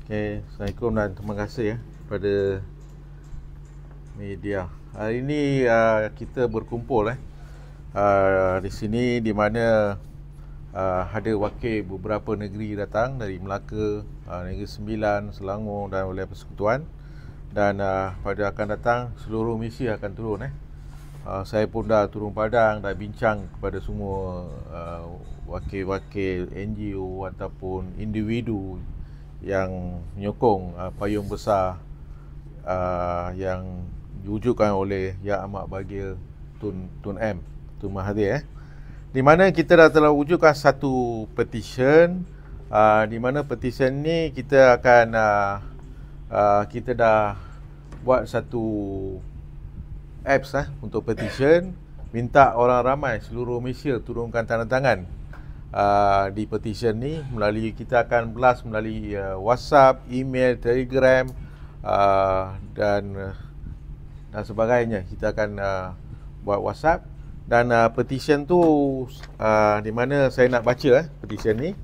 Okay, Assalamualaikum dan terima kasih kepada media. Hari ini kita berkumpul di sini di mana ada wakil beberapa negeri datang dari Melaka, Negeri Sembilan, Selangor dan Wilayah Persekutuan. Dan pada akan datang seluruh misi akan turun. Saya pun dah turun padang, dah bincang kepada semua wakil-wakil NGO ataupun individu yang menyokong payung besar yang diwujudkan oleh Yang Amat Bahagia Tun M, Tun Mahathir, di mana kita dah telah wujudkan satu petition, di mana petition ni kita akan kita dah buat satu apps untuk petition, minta orang ramai seluruh Malaysia turunkan tanda tangan di petition ni. Melalui kita akan blast melalui WhatsApp, email, Telegram dan sebagainya. Kita akan buat WhatsApp dan petition tu di mana saya nak baca petition ni.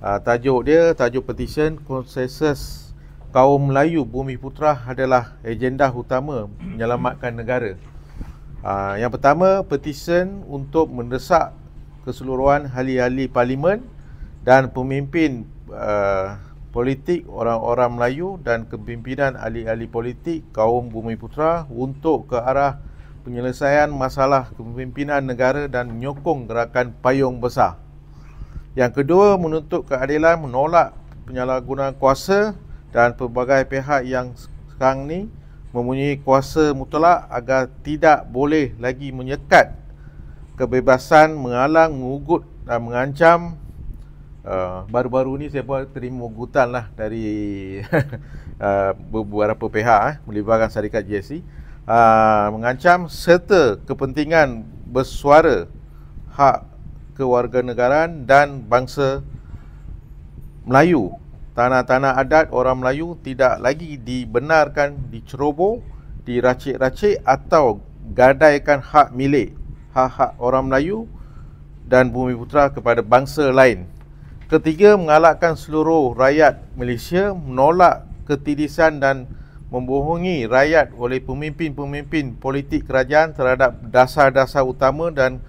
Tajuk petition, konsensus kaum Melayu Bumiputera adalah agenda utama menyelamatkan negara. Yang pertama, petition untuk mendesak keseluruhan ahli-ahli parlimen dan pemimpin politik orang-orang Melayu dan kepimpinan ahli-ahli politik kaum Bumiputera untuk ke arah penyelesaian masalah kepimpinan negara dan menyokong gerakan payung besar. Yang kedua, menuntut keadilan, menolak penyalahgunaan kuasa dan pelbagai pihak yang sekarang ni mempunyai kuasa mutlak agar tidak boleh lagi menyekat kebebasan, menghalang, mengugut dan mengancam. Baru-baru ni saya pun terima ugutan dari beberapa pihak melibatkan syarikat GSC, mengancam serta kepentingan bersuara hak kewarganegaraan dan bangsa Melayu. Tanah-tanah adat orang Melayu tidak lagi dibenarkan diceroboh, diracik-racik atau gadaikan hak milik, hak-hak orang Melayu dan Bumiputera kepada bangsa lain. Ketiga, mengalahkan seluruh rakyat Malaysia, menolak ketindisan dan membohongi rakyat oleh pemimpin-pemimpin politik kerajaan terhadap dasar-dasar utama dan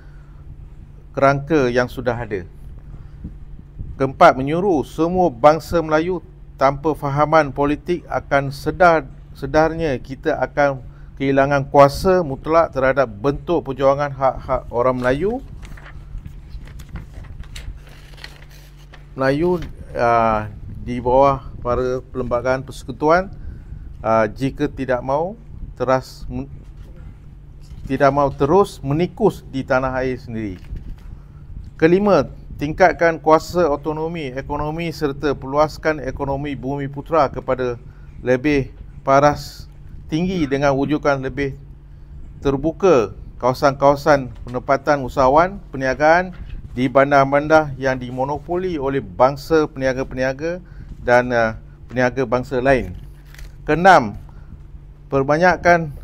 kerangka yang sudah ada. Keempat, menyuruh semua bangsa Melayu tanpa fahaman politik akan sedarnya kita akan kehilangan kuasa mutlak terhadap bentuk perjuangan hak-hak orang Melayu di bawah para perlembagaan persekutuan jika tidak mahu terus menikus di tanah air sendiri. Kelima, tingkatkan kuasa autonomi ekonomi serta perluaskan ekonomi Bumiputera kepada lebih paras tinggi dengan wujudkan lebih terbuka kawasan-kawasan penempatan usahawan perniagaan di bandar-bandar yang dimonopoli oleh bangsa peniaga-peniaga dan peniaga bangsa lain. Keenam, perbanyakkan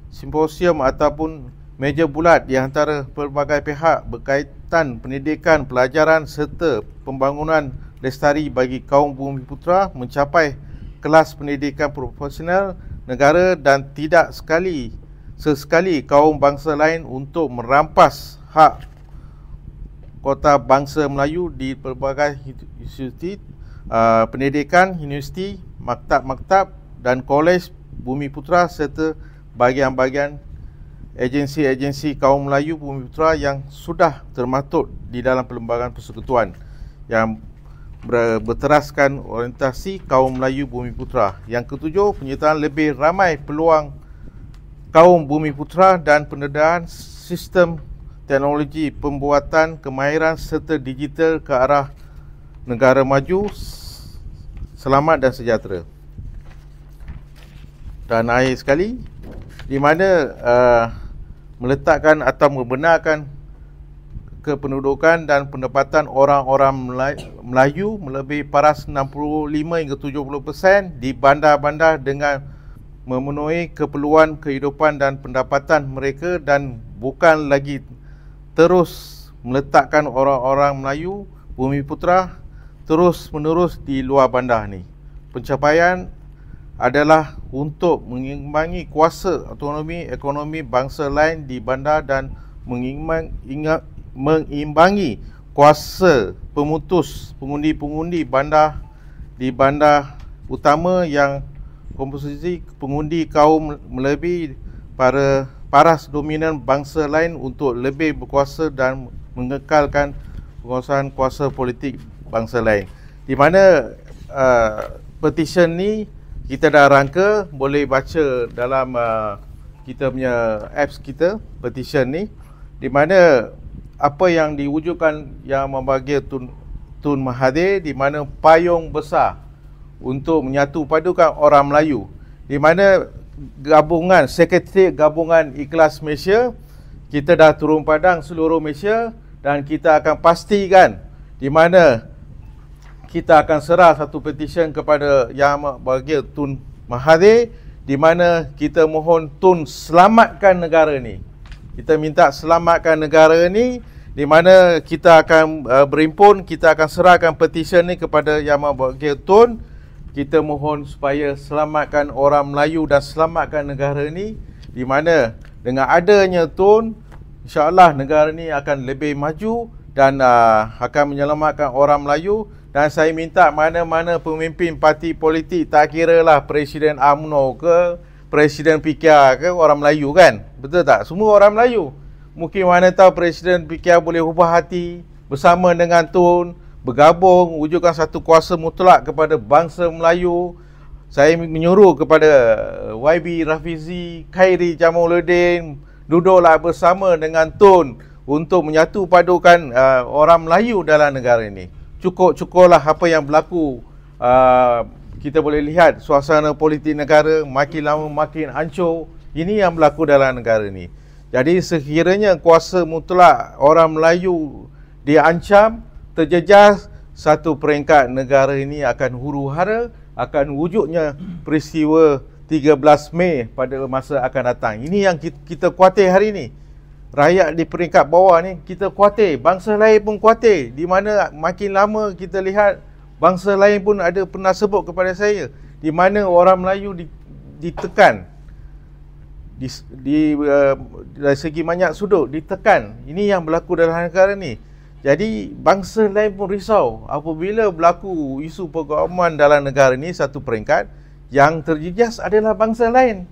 simposium ataupun meja bulat di antara pelbagai pihak berkaitan pendidikan, pelajaran serta pembangunan lestari bagi kaum Bumiputera mencapai kelas pendidikan profesional negara dan tidak sesekali kaum bangsa lain untuk merampas hak kota bangsa Melayu di pelbagai institusi pendidikan, universiti, maktab-maktab dan kolej Bumiputera serta bahagian-bahagian agensi-agensi kaum Melayu Bumiputera yang sudah termaktub di dalam perlembagaan persekutuan yang berteraskan orientasi kaum Melayu Bumiputera. Yang ketujuh, penyertaan lebih ramai peluang kaum Bumiputera dan pendedahan sistem teknologi pembuatan kemahiran serta digital ke arah negara maju, selamat dan sejahtera. Dan akhir sekali, di mana meletakkan atau membenarkan kependudukan dan pendapatan orang-orang Melayu melebihi paras 65 hingga 70% di bandar-bandar dengan memenuhi keperluan kehidupan dan pendapatan mereka dan bukan lagi terus meletakkan orang-orang Melayu Bumiputera terus-menerus di luar bandar ni. pencapaian adalah untuk mengimbangi kuasa autonomi ekonomi bangsa lain di bandar dan mengimbangi kuasa pemutus pengundi-pengundi bandar di bandar utama yang komposisi pengundi kaum melebihi para paras dominan bangsa lain untuk lebih berkuasa dan mengekalkan penguasaan kuasa politik bangsa lain. Di mana petition ni kita dah rangka, boleh baca dalam kita punya apps kita, petition ni, di mana apa yang diwujudkan yang membagi Tun Mahathir, di mana payung besar untuk menyatu padukan orang Melayu, di mana gabungan Sekretariat Gabungan Ikhlas Malaysia, kita dah turun padang seluruh Malaysia dan kita akan pastikan di mana kita akan serah satu petition kepada Yang Amat Berbahagia Tun Mahathir, di mana kita mohon Tun selamatkan negara ni. Kita minta selamatkan negara ni, di mana kita akan berimpun, kita akan serahkan petition ni kepada Yang Amat Berbahagia Tun. Kita mohon supaya selamatkan orang Melayu dan selamatkan negara ni, di mana dengan adanya Tun, insya-Allah negara ni akan lebih maju dan akan menyelamatkan orang Melayu. Dan saya minta mana-mana pemimpin parti politik, tak kira lah Presiden UMNO ke, Presiden PKR ke, orang Melayu kan? Betul tak? Semua orang Melayu. Mungkin mana tahu Presiden PKR boleh ubah hati bersama dengan Tun, bergabung, wujudkan satu kuasa mutlak kepada bangsa Melayu. Saya menyuruh kepada YB Rafizi, Khairi Jamaluddin, duduklah bersama dengan Tun untuk menyatu padukan orang Melayu dalam negara ini. Cukup-cukuplah apa yang berlaku. Kita boleh lihat suasana politik negara makin lama makin hancur. Ini yang berlaku dalam negara ini. Jadi sekiranya kuasa mutlak orang Melayu diancam, terjejas, satu peringkat negara ini akan huru-hara, akan wujudnya peristiwa 13 Mei pada masa akan datang. Ini yang kita khawatir hari ini. Rakyat di peringkat bawah ni kita khawatir, bangsa lain pun khawatir. Di mana makin lama kita lihat bangsa lain pun ada pernah sebut kepada saya, di mana orang Melayu ditekan dari segi banyak sudut, ditekan. Ini yang berlaku dalam negara ni. Jadi bangsa lain pun risau apabila berlaku isu pergauman dalam negara ni, satu peringkat yang terjejas adalah bangsa lain,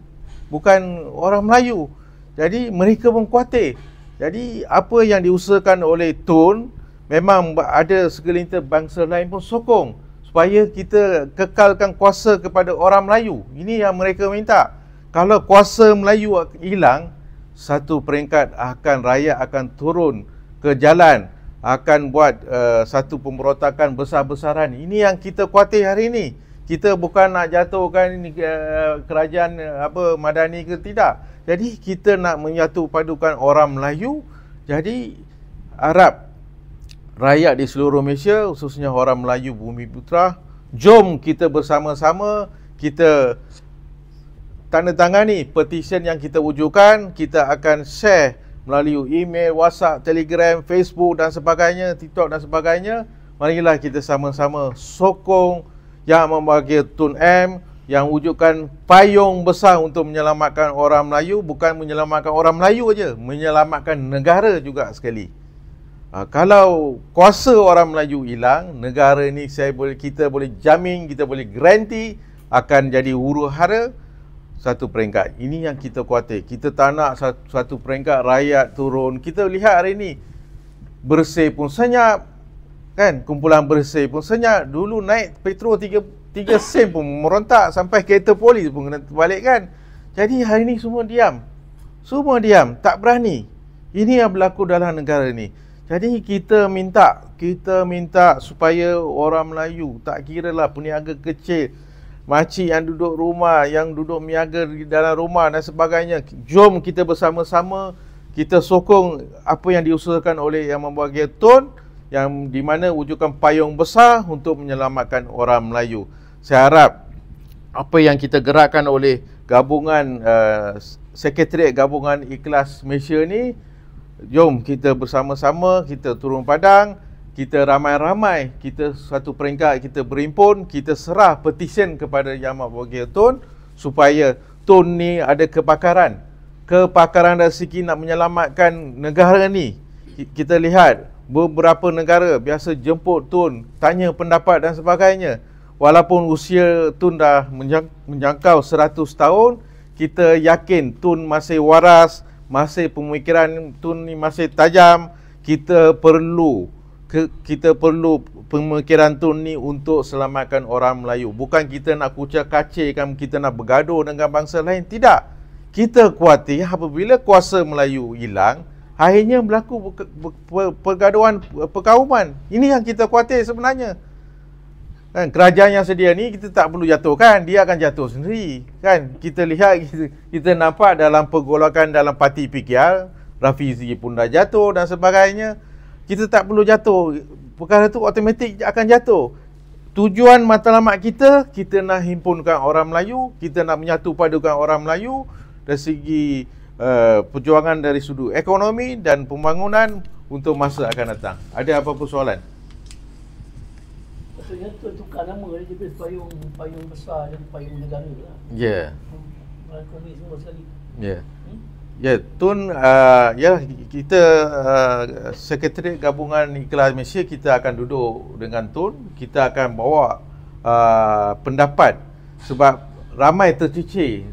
bukan orang Melayu. Jadi mereka pun khawatir. Jadi apa yang diusahakan oleh Tun, memang ada segelintir bangsa lain pun sokong supaya kita kekalkan kuasa kepada orang Melayu. Ini yang mereka minta. Kalau kuasa Melayu hilang, satu peringkat rakyat akan turun ke jalan, akan buat satu pemberontakan besar-besaran. Ini yang kita khawatir hari ini. Kita bukan nak jatuhkan kerajaan Madani ke, tidak. Jadi kita nak menyatu padukan orang Melayu. Jadi harap rakyat di seluruh Malaysia, khususnya orang Melayu Bumiputera, jom kita bersama-sama, kita tandatangani petition yang kita wujudkan. Kita akan share melalui email, WhatsApp, Telegram, Facebook dan sebagainya, TikTok dan sebagainya. Marilah kita sama-sama sokong Yang Amat Berbahagia Tun M, yang wujudkan payung besar untuk menyelamatkan orang Melayu. Bukan menyelamatkan orang Melayu aja, menyelamatkan negara juga sekali. Kalau kuasa orang Melayu hilang, negara ni kita boleh jamin, kita boleh garanti akan jadi huru-hara satu peringkat. Ini yang kita khawatir. Kita tak nak satu peringkat rakyat turun. Kita lihat hari ni Bersih pun senyap, kan? Kumpulan Bersih pun senyap. Dulu naik petrol 3 sen pun merontak, sampai kereta polis pun kena balik, kan? Jadi hari ni semua diam. Semua diam, tak berani. Ini yang berlaku dalam negara ni. Jadi kita minta supaya orang Melayu, tak kira lah peniaga kecil, makcik yang duduk rumah, yang duduk niaga di dalam rumah dan sebagainya, jom kita bersama-sama kita sokong apa yang diusahakan oleh Yang Amat Berbahagia Tun, yang di mana wujudkan payung besar untuk menyelamatkan orang Melayu. Saya harap apa yang kita gerakkan oleh gabungan Sekretariat Gabungan Ikhlas Malaysia ni, jom kita bersama-sama, kita turun padang, kita ramai-ramai, kita satu peringkat kita berimpun, kita serah petisyen kepada Yang Amat Tun supaya Tun ni ada kepakaran dari segi nak menyelamatkan negara ni. Kita lihat beberapa negara biasa jemput Tun, tanya pendapat dan sebagainya. Walaupun usia Tun dah menjangkau 100 tahun, kita yakin Tun masih waras, masih pemikiran Tun ni masih tajam. Kita perlu pemikiran Tun ni untuk selamatkan orang Melayu. Bukan kita nak kucak-kacirkan, kita nak bergaduh dengan bangsa lain. Tidak. Kita khawatir apabila kuasa Melayu hilang, akhirnya berlaku pergaduhan perkauman. Ini yang kita khawatir sebenarnya. Kan, kerajaan yang sedia ni kita tak perlu jatuhkan, dia akan jatuh sendiri. Kan, kita lihat, kita nampak dalam pergolakan dalam parti PKR, Rafizi pun dah jatuh dan sebagainya. Kita tak perlu jatuh, perkara tu automatik akan jatuh. Tujuan matlamat kita nak himpunkan orang Melayu, kita nak menyatu padukan orang Melayu dari segi perjuangan dari sudut ekonomi dan pembangunan untuk masa akan datang. Ada apa-apa soalan? Maksudnya Tun tukar nama dia jadi payung besar dan payung negara lah. Ya. Merangkumi semua sekali. Ya. Ya, Tun kita Sekretariat Gabungan Ikhlas Malaysia, kita akan duduk dengan Tun, kita akan bawa pendapat sebab ramai tercicir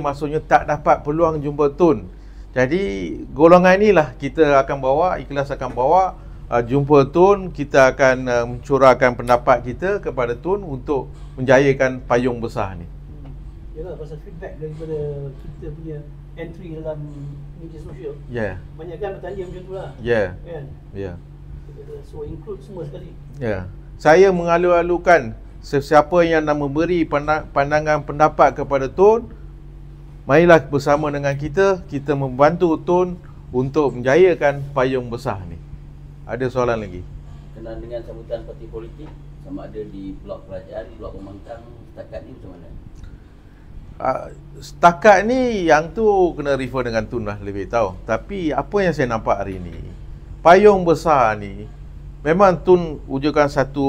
maksudnya tak dapat peluang jumpa Tun. Jadi golongan inilah kita akan bawa, Ikhlas akan bawa jumpa Tun, kita akan mencurahkan pendapat kita kepada Tun untuk menjayakan payung besar ni. Yalah, pasal feedback daripada kita punya entry dalam media sosial. Ya. Banyak kan bertanya macam tu lah. Ya. Kan? Ya. So include semua sekali. Ya. Saya mengalu-alukan sesiapa yang nak memberi pandangan pendapat kepada Tun, marilah bersama dengan kita membantu Tun untuk menjayakan payung besar ni. Ada soalan lagi? Kenal dengan sambutan parti politik, sama ada di blok kerajaan, blok pembangkang, setakat ni macam mana? Setakat ni yang tu kena refer dengan Tun lah lebih tahu. Tapi apa yang saya nampak hari ni, payung besar ni memang Tun wujudkan satu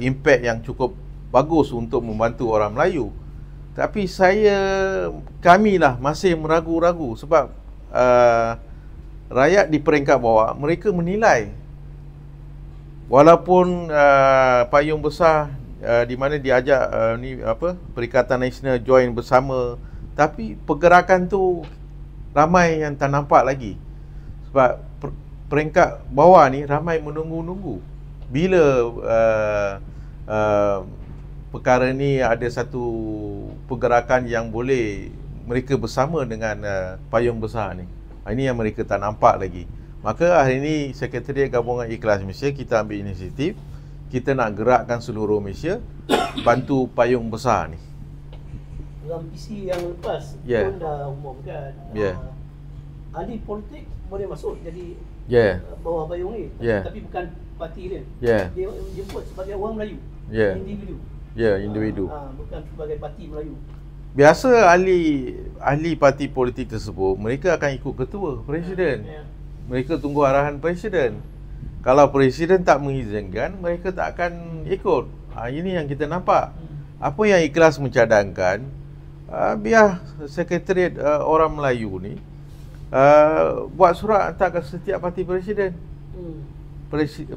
impact yang cukup bagus untuk membantu orang Melayu. Tapi kami lah masih meragu-ragu sebab rakyat di peringkat bawah mereka menilai walaupun payung besar di mana diajak Perikatan Nasional join bersama, tapi pergerakan tu ramai yang tak nampak lagi sebab peringkat bawah ni ramai menunggu-nunggu bila perkara ni ada satu pergerakan yang boleh mereka bersama dengan payung besar ni. Ini yang mereka tak nampak lagi. Maka hari ini Sekretariat Gabungan Ikhlas Malaysia kita ambil inisiatif, kita nak gerakkan seluruh Malaysia bantu payung besar ni. Dalam PC yang lepas Yeah. Tun dah umumkan ahli politik boleh masuk jadi bawah payung ni, tapi bukan parti dia. Dia jemput sebagai orang Melayu, individu. Individu. Bukan sebagai parti Melayu. Biasa ahli parti politik tersebut mereka akan ikut ketua presiden. Mereka tunggu arahan presiden. Kalau presiden tak mengizinkan, mereka tak akan ikut. Ini yang kita nampak. Apa yang Ikhlas mencadangkan, biar Sekretariat orang Melayu ni buat surat hantar ke setiap parti presiden.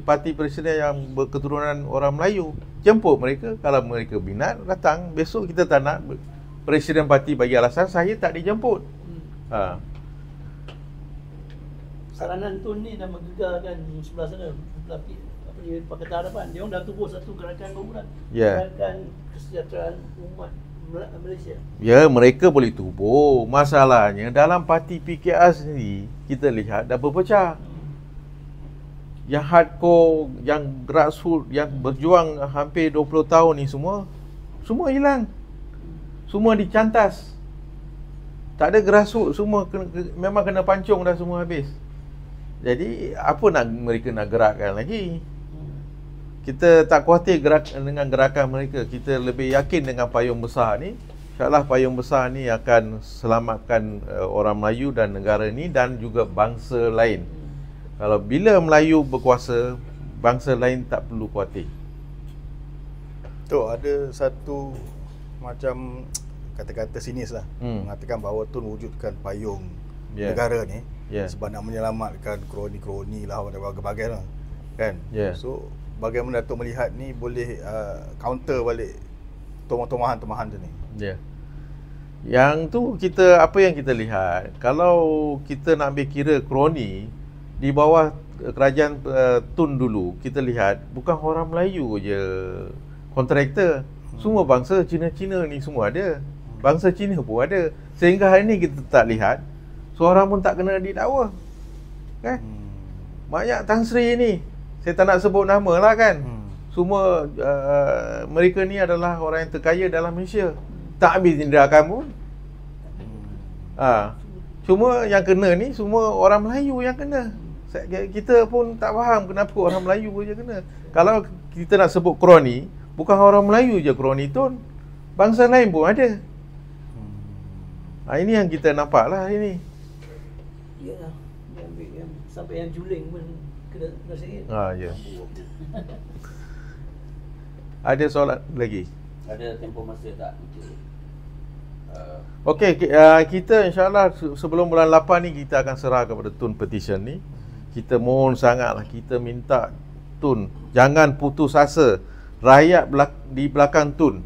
Parti presiden yang berketurunan orang Melayu, jemput mereka. Kalau mereka minat, datang. Besok kita tak nak presiden parti bagi alasan saya tak dijemput. Saranan Tun ni dah menggegarkan sebelah sana, Pakatan Harapan. Dia orang dah tubuh satu gerakan baru, gerakan kesejahteraan umat Malaysia. Ya, mereka boleh tubuh. Masalahnya dalam parti PKR sendiri kita lihat dah berpecah. Yang hardcore, yang grassroots, yang berjuang hampir 20 tahun ni semua hilang. Semua dicantas. Tak ada grassroots, semua memang kena pancung dah semua habis. Jadi apa mereka nak gerakkan lagi? Kita tak khawatir dengan gerakan mereka. Kita lebih yakin dengan payung besar ni. InsyaAllah payung besar ni akan selamatkan orang Melayu dan negara ni dan juga bangsa lain. Kalau bila Melayu berkuasa, bangsa lain tak perlu khawatir. Tu ada satu macam kata-kata sinis lah, mengatakan bahawa Tun wujudkan payung negara ni sebab nak menyelamatkan kroni-kroni lah, berbagai-bagai lah kan. So bagaimana Datuk melihat ni boleh counter balik tomahan-tomahan tu ni? Yang tu apa yang kita lihat, kalau kita nak ambil kira kroni di bawah kerajaan Tun dulu, kita lihat bukan orang Melayu je kontraktor, semua bangsa Cina-Cina ni semua ada, bangsa Cina pun ada, sehingga hari ni kita tak lihat seorang pun tak kena didakwa kan. Banyak Tan Sri ni, saya tak nak sebut nama lah kan, semua mereka ni adalah orang yang terkaya dalam Malaysia, tak ambil tindakan pun. Cuma yang kena ni semua orang Melayu yang kena. Kita pun tak faham kenapa orang Melayu je kena. Kalau kita nak sebut kroni, bukan orang Melayu je kroni Tun, bangsa lain pun ada. Ini yang kita nampak lah hari ni. Ya, yang sampai yang juling pun kena sikit. Ya. Ada soalan lagi? Ada tempoh masa tak? Okey, kita insyaAllah sebelum bulan 8 ni kita akan serah kepada Tun petition ni. Kita mohon sangatlah, kita minta Tun jangan putus asa. Rakyat di belakang Tun,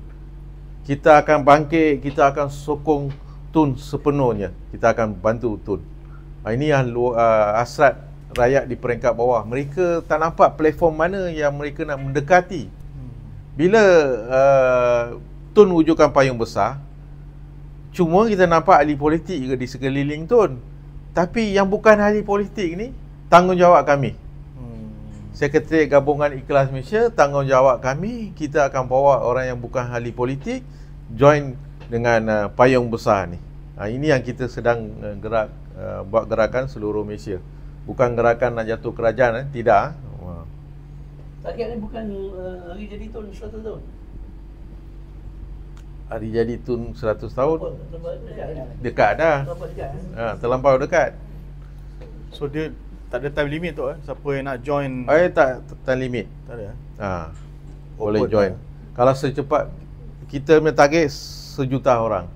kita akan bangkit, kita akan sokong Tun sepenuhnya, kita akan bantu Tun. Ini yang hasrat rakyat di peringkat bawah. Mereka tak nampak platform mana yang mereka nak mendekati. Bila Tun wujudkan payung besar, cuma kita nampak ahli politik juga di sekeliling Tun, tapi yang bukan ahli politik ni tanggungjawab kami. Sekretariat Gabungan Ikhlas Malaysia, tanggungjawab kami, kita akan bawa orang yang bukan ahli politik join dengan payung besar ni. Ini yang kita sedang buat gerakan seluruh Malaysia. Bukan gerakan nak jatuh kerajaan, tidak. Target ni bukan hari jadi Tun 100 tahun. Hari jadi Tun 100 tahun Dekat dah. Terlampau dekat. So dia tak ada time limit tu siapa yang nak join? Tak time limit. Tak ada. Boleh join. Kalau secepat, kita punya target 1 juta orang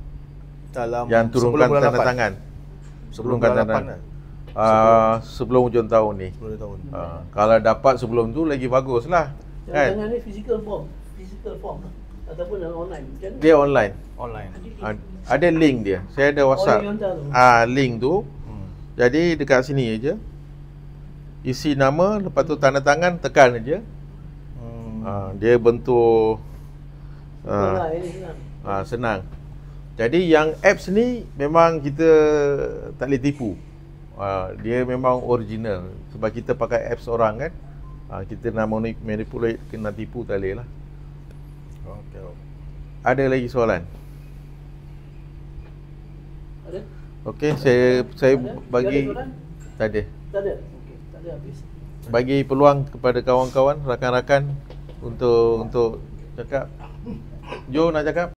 dalam yang turunkan tanda tangan. Sebelum tanda tangan. Sebelum hujung tahun ni. Kalau dapat sebelum tu lagi bagus lah. Tanda tangan ni physical form ataupun online. Dia online. Online. Ada link dia. Saya ada WhatsApp. Link tu. Jadi dekat sini aja. Isi nama, lepas tu tanda tangan, tekan aja. Dia bentuk senang. Jadi yang apps ni memang kita tak boleh tipu. Dia memang original. Sebab kita pakai apps orang kan. Kita nak manipulate, kena tipu tak boleh lah. Ada lagi soalan? Ada? Okey, saya bagi. Tak ada. Tak ada. Okey, tak ada habis. Bagi peluang kepada kawan-kawan, rakan-rakan untuk cakap. Jo nak cakap?